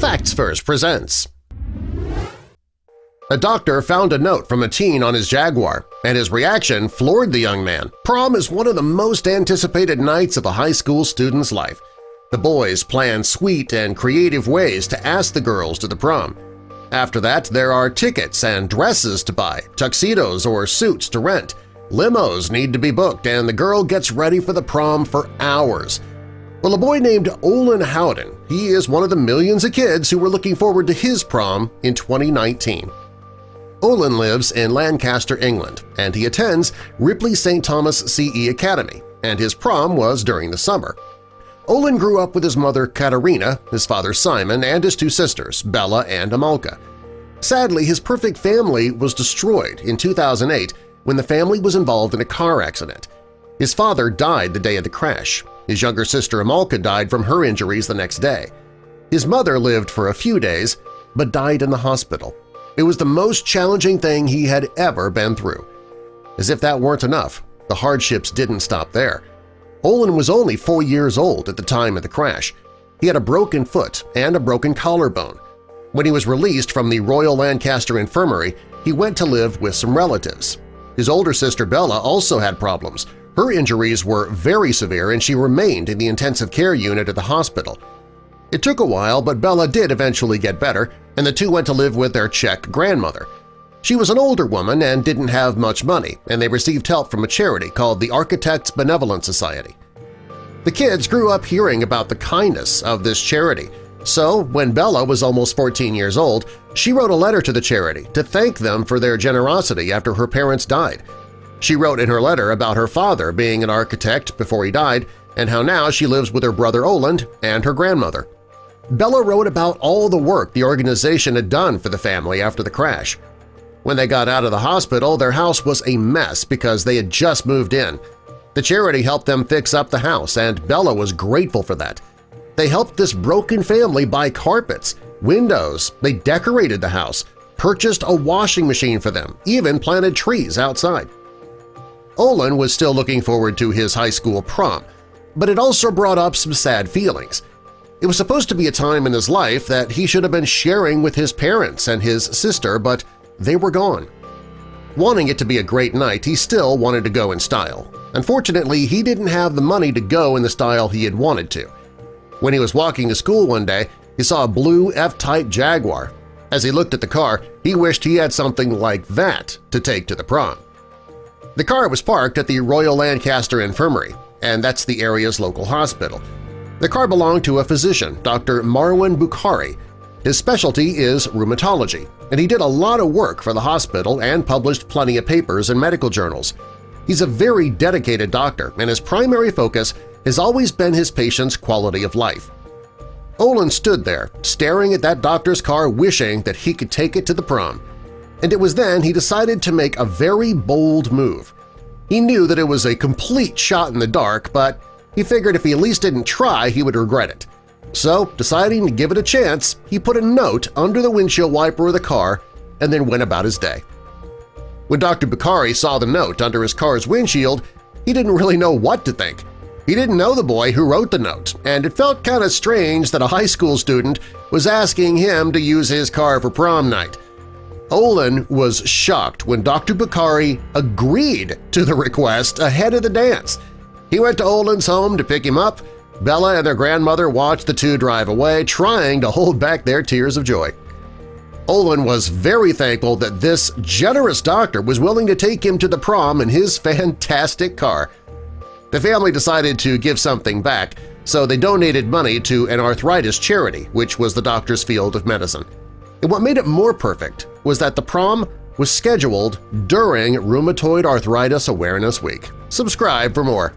Facts First presents. A doctor found a note from a teen on his Jaguar, and his reaction floored the young man. Prom is one of the most anticipated nights of a high school student's life. The boys plan sweet and creative ways to ask the girls to the prom. After that, there are tickets and dresses to buy, tuxedos or suits to rent. Limos need to be booked, and the girl gets ready for the prom for hours. Well, a boy named Olin Howden, he is one of the millions of kids who were looking forward to his prom in 2019. Olin lives in Lancaster, England, and he attends Ripley St. Thomas CE Academy, and his prom was during the summer. Olin grew up with his mother Katerina, his father Simon, and his two sisters, Bella and Amalka. Sadly, his perfect family was destroyed in 2008 when the family was involved in a car accident. His father died the day of the crash. His younger sister Amalka died from her injuries the next day. His mother lived for a few days, but died in the hospital. It was the most challenging thing he had ever been through. As if that weren't enough, the hardships didn't stop there. Olin was only 4 years old at the time of the crash. He had a broken foot and a broken collarbone. When he was released from the Royal Lancaster Infirmary, he went to live with some relatives. His older sister Bella also had problems. Her injuries were very severe and she remained in the intensive care unit at the hospital. It took a while, but Bella did eventually get better, and the two went to live with their Czech grandmother. She was an older woman and didn't have much money, and they received help from a charity called the Architects Benevolent Society. The kids grew up hearing about the kindness of this charity, so when Bella was almost 14 years old, she wrote a letter to the charity to thank them for their generosity after her parents died. She wrote in her letter about her father being an architect before he died and how now she lives with her brother Olin and her grandmother. Bella wrote about all the work the organization had done for the family after the crash. When they got out of the hospital, their house was a mess because they had just moved in. The charity helped them fix up the house, and Bella was grateful for that. They helped this broken family buy carpets, windows, they decorated the house, purchased a washing machine for them, even planted trees outside. Olin was still looking forward to his high school prom, but it also brought up some sad feelings. It was supposed to be a time in his life that he should have been sharing with his parents and his sister, but they were gone. Wanting it to be a great night, he still wanted to go in style. Unfortunately, he didn't have the money to go in the style he had wanted to. When he was walking to school one day, he saw a blue F-Type Jaguar. As he looked at the car, he wished he had something like that to take to the prom. The car was parked at the Royal Lancaster Infirmary, and that's the area's local hospital. The car belonged to a physician, Dr. Marwan Bukhari. His specialty is rheumatology, and he did a lot of work for the hospital and published plenty of papers in medical journals. He's a very dedicated doctor, and his primary focus has always been his patients' quality of life. Olin stood there, staring at that doctor's car, wishing that he could take it to the prom. And it was then he decided to make a very bold move. He knew that it was a complete shot in the dark, but he figured if he at least didn't try, he would regret it. So, deciding to give it a chance, he put a note under the windshield wiper of the car and then went about his day. When Dr. Bukhari saw the note under his car's windshield, he didn't really know what to think. He didn't know the boy who wrote the note, and it felt kind of strange that a high school student was asking him to use his car for prom night. Olin was shocked when Dr. Bukhari agreed to the request ahead of the dance. He went to Olin's home to pick him up. Bella and their grandmother watched the two drive away, trying to hold back their tears of joy. Olin was very thankful that this generous doctor was willing to take him to the prom in his fantastic car. The family decided to give something back, so they donated money to an arthritis charity, which was the doctor's field of medicine. And what made it more perfect was that the prom was scheduled during Rheumatoid Arthritis Awareness Week. Subscribe for more.